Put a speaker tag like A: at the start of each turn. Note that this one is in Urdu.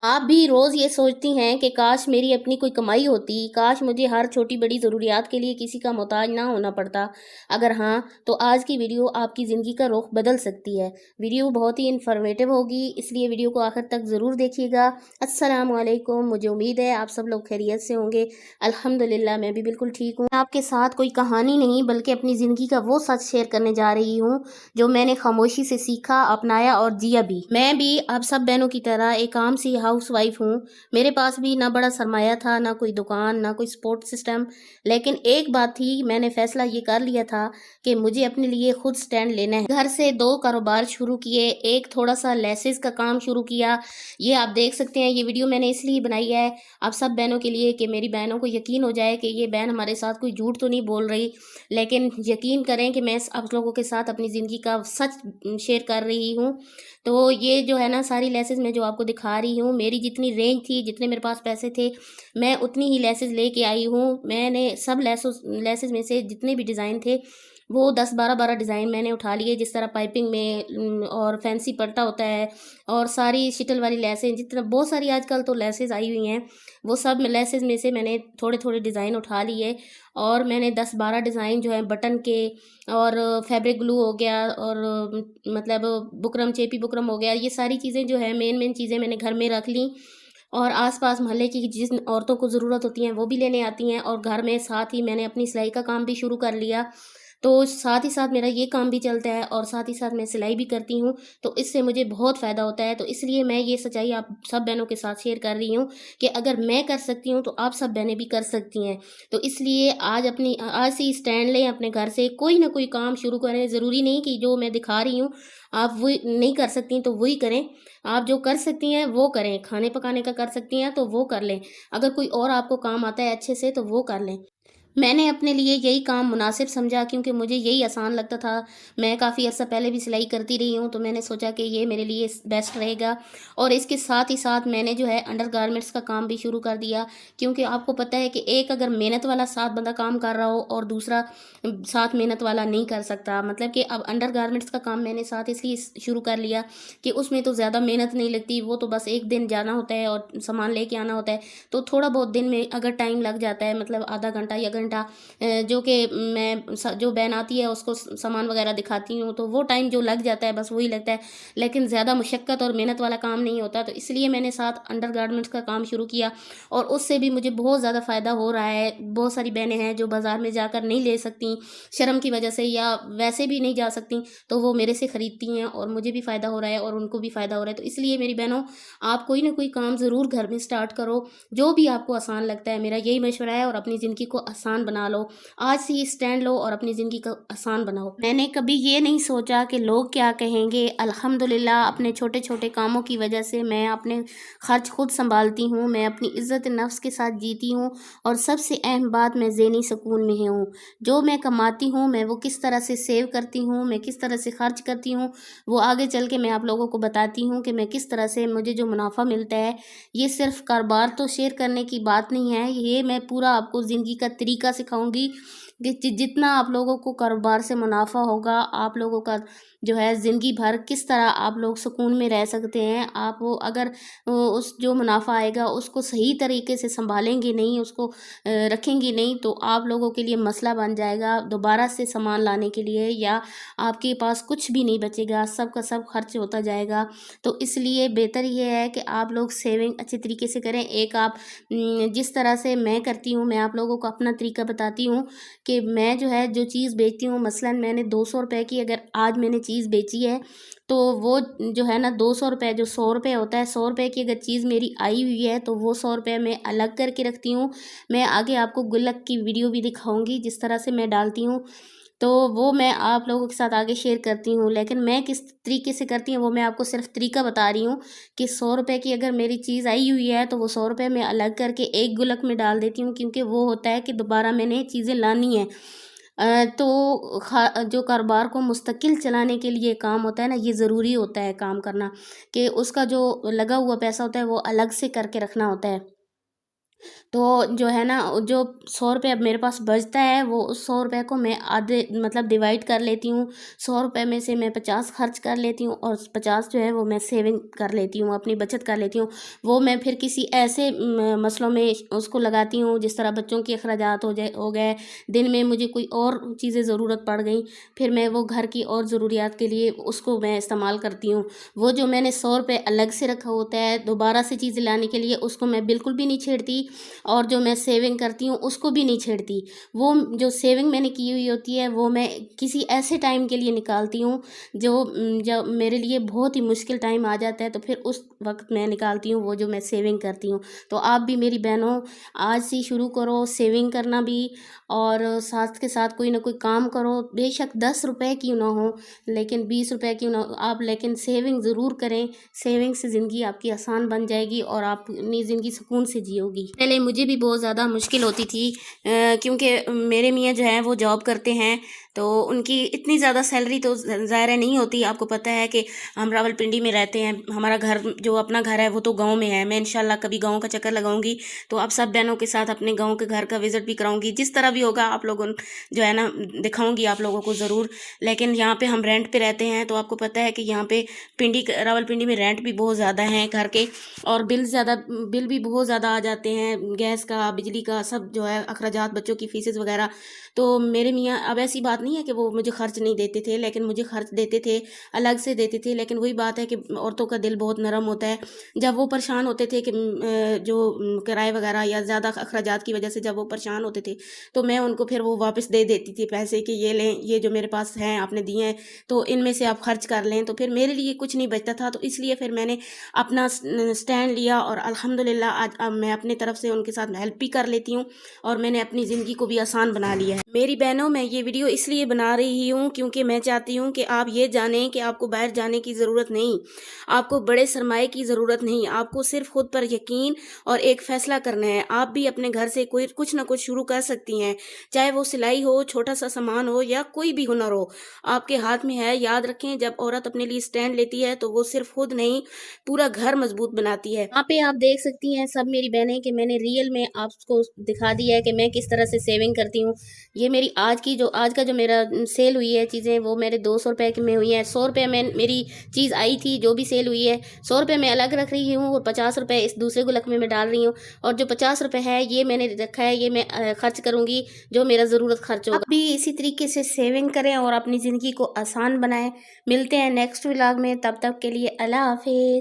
A: آپ بھی روز یہ سوچتی ہیں کہ کاش میری اپنی کوئی کمائی ہوتی، کاش مجھے ہر چھوٹی بڑی ضروریات کے لیے کسی کا محتاج نہ ہونا پڑتا۔ اگر ہاں تو آج کی ویڈیو آپ کی زندگی کا رخ بدل سکتی ہے۔ ویڈیو بہت ہی انفارمیٹیو ہوگی، اس لیے ویڈیو کو آخر تک ضرور دیکھیے گا۔ السلام علیکم، مجھے امید ہے آپ سب لوگ خیریت سے ہوں گے۔ الحمدللہ میں بھی بالکل ٹھیک ہوں۔ میں آپ کے ساتھ کوئی کہانی نہیں بلکہ اپنی زندگی کا وہ سچ شیئر کرنے جا رہی ہوں جو میں نے خاموشی سے سیکھا، اپنایا اور جیا بھی۔ میں بھی آپ سب بہنوں کی طرح ایک عام سی ہاؤس وائف ہوں۔ میرے پاس بھی نہ بڑا سرمایہ تھا، نہ کوئی دکان، نہ کوئی سپورٹ سسٹم، لیکن ایک بات تھی، میں نے فیصلہ یہ کر لیا تھا کہ مجھے اپنے لیے خود سٹینڈ لینا ہے۔ گھر سے 2 کاروبار شروع کیے، ایک تھوڑا سا لیسز کا کام شروع کیا۔ یہ آپ دیکھ سکتے ہیں، یہ ویڈیو میں نے اس لیے بنائی ہے آپ سب بہنوں کے لیے کہ میری بہنوں کو یقین ہو جائے کہ یہ بہن ہمارے ساتھ کوئی جھوٹ تو نہیں بول رہی، لیکن یقین کریں کہ میں آپ لوگوں کے ساتھ اپنی زندگی کا سچ شیئر کر رہی ہوں۔ تو یہ جو ہے نا ساری لیسز میں جو آپ کو دکھا رہی ہوں، میری جتنی رینج تھی، جتنے میرے پاس پیسے تھے، میں اتنی ہی لیسز لے کے آئی ہوں۔ میں نے سب لیسز میں سے جتنے بھی ڈیزائن تھے وہ 10-12 ڈیزائن میں نے اٹھا لیے، جس طرح پائپنگ میں اور فینسی پٹا ہوتا ہے اور ساری شٹل والی لیسیں، جتنا بہت ساری آج کل تو لیسز آئی ہوئی ہیں، وہ سب لیسز میں سے میں نے تھوڑے تھوڑے ڈیزائن اٹھا لیے اور میں نے 10-12 ڈیزائن جو ہیں بٹن کے اور فیبرک گلو ہو گیا اور مطلب بکرم چیپی بکرم ہو گیا، یہ ساری چیزیں جو ہے مین چیزیں میں نے گھر میں رکھ لیں اور آس پاس محلے کی جن عورتوں کو ضرورت ہوتی ہیں وہ بھی لینے آتی ہیں، اور گھر میں ساتھ ہی میں نے اپنی سلائی کا کام بھی شروع کر لیا۔ تو ساتھ ہی ساتھ میرا یہ کام بھی چلتا ہے اور ساتھ ہی ساتھ میں سلائی بھی کرتی ہوں، تو اس سے مجھے بہت فائدہ ہوتا ہے۔ تو اس لیے میں یہ سچائی آپ سب بہنوں کے ساتھ شیئر کر رہی ہوں کہ اگر میں کر سکتی ہوں تو آپ سب بہنیں بھی کر سکتی ہیں۔ تو اس لیے آج سے اسٹینڈ لیں، اپنے گھر سے کوئی نہ کوئی کام شروع کریں۔ ضروری نہیں کہ جو میں دکھا رہی ہوں آپ وہ نہیں کر سکتی تو وہی کریں، آپ جو کر سکتی ہیں وہ کریں۔ کھانے پکانے کا کر سکتی ہیں تو وہ کر لیں، اگر کوئی اور آپ کو کام آتا ہے اچھے سے تو وہ کر لیں۔ میں نے اپنے لیے یہی کام مناسب سمجھا کیونکہ مجھے یہی آسان لگتا تھا۔ میں کافی عرصہ پہلے بھی سلائی کرتی رہی ہوں، تو میں نے سوچا کہ یہ میرے لیے بیسٹ رہے گا، اور اس کے ساتھ ہی ساتھ میں نے جو ہے انڈر گارمنٹس کا کام بھی شروع کر دیا، کیونکہ آپ کو پتہ ہے کہ ایک اگر محنت والا ساتھ بندہ کام کر رہا ہو اور دوسرا ساتھ محنت والا نہیں کر سکتا۔ مطلب کہ اب انڈر گارمنٹس کا کام میں نے ساتھ اس لیے شروع کر لیا کہ اس میں تو زیادہ محنت نہیں لگتی، وہ تو بس ایک دن جانا ہوتا ہے اور سامان لے کے آنا ہوتا ہے، تو تھوڑا بہت دن میں اگر ٹائم لگ جاتا ہے، مطلب آدھا گھنٹہ یا گھنٹہ، جو کہ میں جو بہن آتی ہے اس کو سامان وغیرہ دکھاتی ہوں، تو وہ ٹائم جو لگ جاتا ہے بس وہی لگتا ہے، لیکن زیادہ مشقت اور محنت والا کام نہیں ہوتا۔ تو اس لیے میں نے ساتھ انڈر گارمنٹس کا کام شروع کیا اور اس سے بھی مجھے بہت زیادہ فائدہ ہو رہا ہے۔ بہت ساری بہنیں ہیں جو بازار میں جا کر نہیں لے سکتی شرم کی وجہ سے، یا ویسے بھی نہیں جا سکتی، تو وہ میرے سے خریدتی ہیں اور مجھے بھی فائدہ ہو رہا ہے اور ان کو بھی فائدہ ہو رہا ہے۔ تو اس لیے میری بہنوں، آپ کوئی نہ کوئی کام ضرور گھر میں سٹارٹ کرو، جو بھی آپ کو آسان لگتا ہے، میرا یہی مشورہ ہے، اور اپنی زندگی کو آسان بنا لو۔ آج سے ہی اسٹینڈ لو اور اپنی زندگی کو آسان بناؤ۔ میں نے کبھی یہ نہیں سوچا کہ لوگ کیا کہیں گے۔ الحمدللہ اپنے چھوٹے چھوٹے کاموں کی وجہ سے میں اپنے خرچ خود سنبھالتی ہوں، میں اپنی عزت نفس کے ساتھ جیتی ہوں، اور سب سے اہم بات، میں ذہنی سکون میں ہوں۔ جو میں کماتی ہوں میں وہ کس طرح سے سیو کرتی ہوں، میں کس طرح سے خرچ کرتی ہوں، وہ آگے چل کے میں آپ لوگوں کو بتاتی ہوں کہ میں کس طرح سے مجھے جو منافع ملتا ہے۔ یہ صرف کاروبار تو شیئر کرنے کی بات نہیں ہے، یہ میں پورا آپ کو زندگی کا طریقہ سکھاؤں گی کہ جتنا آپ لوگوں کو کاروبار سے منافع ہوگا، آپ لوگوں کا جو ہے زندگی بھر کس طرح آپ لوگ سکون میں رہ سکتے ہیں۔ آپ وہ اگر اس جو منافع آئے گا اس کو صحیح طریقے سے سنبھالیں گے نہیں، اس کو رکھیں گی نہیں، تو آپ لوگوں کے لیے مسئلہ بن جائے گا دوبارہ سے سامان لانے کے لیے، یا آپ کے پاس کچھ بھی نہیں بچے گا، سب کا سب خرچ ہوتا جائے گا۔ تو اس لیے بہتر یہ ہے کہ آپ لوگ سیونگ اچھے طریقے سے کریں۔ ایک آپ جس طرح سے میں کرتی ہوں، میں آپ لوگوں کو اپنا طریقہ بتاتی ہوں کہ میں جو ہے جو چیز بیچتی ہوں، مثلاً میں نے 200 روپے کی اگر آج میں نے چیز بیچی ہے، تو وہ جو ہے نا 200 روپے، جو 100 روپے ہوتا ہے، 100 روپے کی اگر چیز میری آئی ہوئی ہے تو وہ 100 روپے میں الگ کر کے رکھتی ہوں۔ میں آگے آپ کو گلک کی ویڈیو بھی دکھاؤں گی جس طرح سے میں ڈالتی ہوں، تو وہ میں آپ لوگوں کے ساتھ آگے شیئر کرتی ہوں، لیکن میں کس طریقے سے کرتی ہوں وہ میں آپ کو صرف طریقہ بتا رہی ہوں کہ 100 روپے کی اگر میری چیز آئی ہوئی ہے تو وہ 100 روپے میں الگ کر کے ایک گلک میں ڈال دیتی ہوں، کیونکہ وہ ہوتا ہے کہ دوبارہ میں نے چیزیں لانی ہیں۔ تو جو کاروبار کو مستقل چلانے کے لیے کام ہوتا ہے نا، یہ ضروری ہوتا ہے کام کرنا، کہ اس کا جو لگا ہوا پیسہ ہوتا ہے وہ الگ سے کر کے رکھنا ہوتا ہے۔ تو جو ہے نا جو 100 روپے اب میرے پاس بچتا ہے وہ اس 100 روپے کو میں آدھے مطلب ڈیوائڈ کر لیتی ہوں. 100 روپے میں سے میں 50 خرچ کر لیتی ہوں اور 50 جو ہے وہ میں سیونگ کر لیتی ہوں, اپنی بچت کر لیتی ہوں. وہ میں پھر کسی ایسے مسئلوں میں اس کو لگاتی ہوں, جس طرح بچوں کے اخراجات ہو گئے, دن میں مجھے کوئی اور چیزیں ضرورت پڑ گئیں, پھر میں وہ گھر کی اور ضروریات کے لیے اس کو میں استعمال کرتی ہوں. وہ جو میں نے 100 روپے الگ سے رکھا ہوتا ہے دوبارہ سے چیزیں لانے کے لیے, اس کو میں بالکل بھی نہیں چھیڑتی, اور جو میں سیونگ کرتی ہوں اس کو بھی نہیں چھیڑتی. وہ جو سیونگ میں نے کی ہوئی ہوتی ہے وہ میں کسی ایسے ٹائم کے لیے نکالتی ہوں جو میرے لیے بہت ہی مشکل ٹائم آ جاتا ہے, تو پھر اس وقت میں نکالتی ہوں وہ جو میں سیونگ کرتی ہوں. تو آپ بھی میری بہنوں آج سے شروع کرو سیونگ کرنا بھی, اور ساتھ کے ساتھ کوئی نہ کوئی کام کرو, بے شک 10 روپے کیوں نہ ہو, لیکن 20 روپے کیوں نہ ہو آپ, لیکن سیونگ ضرور کریں. سیونگ سے زندگی آپ کی آسان بن جائے گی اور آپ اپنی زندگی سکون سے جیو گی. پہلے مجھے بھی بہت زیادہ مشکل ہوتی تھی, کیونکہ میرے میاں جو ہیں وہ جاب کرتے ہیں, تو ان کی اتنی زیادہ سیلری تو ظاہر نہیں ہوتی. آپ کو پتہ ہے کہ ہم راولپنڈی میں رہتے ہیں, ہمارا گھر جو اپنا گھر ہے وہ تو گاؤں میں ہے. میں انشاءاللہ کبھی گاؤں کا چکر لگاؤں گی تو آپ سب بہنوں کے ساتھ اپنے گاؤں کے گھر کا وزٹ بھی کراؤں گی, جس طرح بھی ہوگا آپ لوگوں جو ہے نا دکھاؤں گی آپ لوگوں کو ضرور. لیکن یہاں پہ ہم رینٹ پہ رہتے ہیں, تو آپ کو پتہ ہے کہ یہاں پہ راولپنڈی میں رینٹ بھی بہت زیادہ ہیں گھر کے, اور بل بھی بہت زیادہ آ جاتے ہیں, گیس کا, بجلی کا, سب جو ہے اخراجات, بچوں کی فیسز وغیرہ. تو میرے میاں اب ایسی بات نہیں ہے کہ وہ مجھے خرچ نہیں دیتے تھے, لیکن مجھے خرچ دیتے تھے, الگ سے دیتے تھے. لیکن وہی بات ہے کہ عورتوں کا دل بہت نرم ہوتا ہے. جب وہ پریشان ہوتے تھے کہ جو کرائے وغیرہ یا زیادہ اخراجات کی وجہ سے جب وہ پریشان ہوتے تھے, تو میں ان کو پھر وہ واپس دے دیتی تھی پیسے کہ یہ لیں, یہ جو میرے پاس ہیں آپ نے دیے ہیں تو ان میں سے آپ خرچ کر لیں. تو پھر میرے لیے کچھ نہیں بچتا تھا, تو اس لیے پھر میں نے اپنا سٹینڈ لیا, اور الحمدللہ آج اب میں اپنی طرف سے ان کے ساتھ ہیلپ بھی کر لیتی ہوں, اور میں نے اپنی زندگی کو بھی آسان بنا لیا ہے. میری بہنوں میں یہ ویڈیو اس لیے بنا رہی ہوں کیونکہ میں چاہتی ہوں کہ آپ یہ جانیں کہ آپ کو باہر جانے کی ضرورت نہیں, آپ کو بڑے سرمایے کی ضرورت نہیں, آپ کو صرف خود پر یقین اور ایک فیصلہ کرنا ہے. آپ بھی اپنے گھر سے کچھ نہ کچھ شروع کر سکتی ہیں, چاہے وہ سلائی ہو, چھوٹا سا سامان ہو, یا کوئی بھی ہنر ہو, آپ کے ہاتھ میں ہے. یاد رکھیں جب عورت اپنے لیے سٹینڈ لیتی ہے تو وہ صرف خود نہیں پورا گھر مضبوط بناتی ہے. یہاں پہ آپ دیکھ سکتی ہیں سب میری بہنیں کہ میں نے ریئل میں آپ کو دکھا دیا ہے کہ میں کس طرح سے سیونگ کرتی ہوں. یہ میری آج کا جو میرا سیل ہوئی ہے چیزیں, وہ میرے 200 روپے میں ہوئی ہیں. 100 روپے میں میری چیز آئی تھی جو بھی سیل ہوئی ہے, 100 روپے میں الگ رکھ رہی ہوں, اور 50 روپے اس دوسرے گلک میں ڈال رہی ہوں, اور جو 50 روپے ہے یہ میں نے رکھا ہے, یہ میں خرچ کروں گی جو میرا ضرورت خرچ ہوگا. آپ بھی اسی طریقے سے سیونگ کریں اور اپنی زندگی کو آسان بنائیں. ملتے ہیں نیکسٹ ولاگ میں, تب تک کے لیے اللہ حافظ.